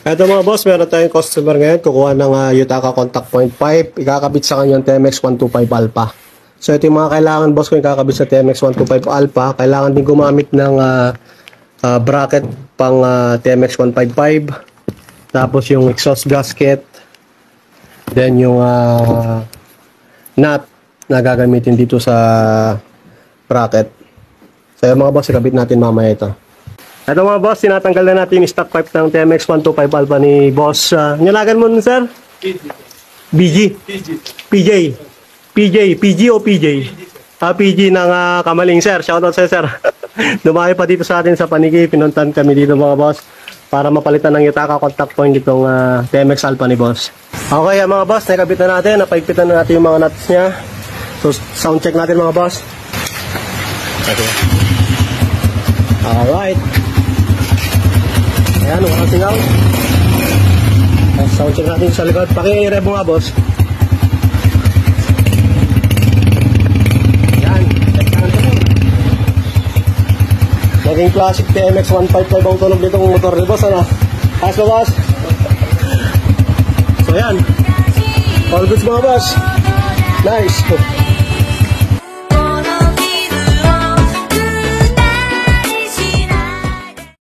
Ito mga boss, meron tayong customer ngayon. Kukuha ng Yutaka contact point pipe. Ikakabit sa kanyang TMX 125 Alpha. So ito yung mga kailangan boss kung ikakabit sa TMX 125 Alpha. Kailangan din gumamit ng bracket pang TMX 155. Tapos yung exhaust gasket. Then yung nut na gagamitin dito sa bracket. So yung mga boss, ikabit natin mamaya ito. Ito mga boss, tinatanggal na natin yung stock pipe ng TMX 125 Alpha ni boss. Nyalagan mo nun, sir? BG. PJ. PG o PJ? PG ng Kamaling, sir. Shoutout sa'yo, sir. Dumayo pa dito sa atin sa Paniki. Pinuntan kami dito mga boss para mapalitan ng Yutaka contact point itong TMX Alpha ni boss. Okay mga boss, nakabit na natin. Napaigpitan na natin yung mga nuts niya. So sound check natin mga boss. Okay. Alright. Ayan, walang singaw. Sound check natin sa likod. Paki-rev mo nga, boss. Ayan. Naging classic TMX 155 ang tunog nitong motor ni boss, ano? Ayos ba, boss? So, ayan. All goods mga boss. Nice.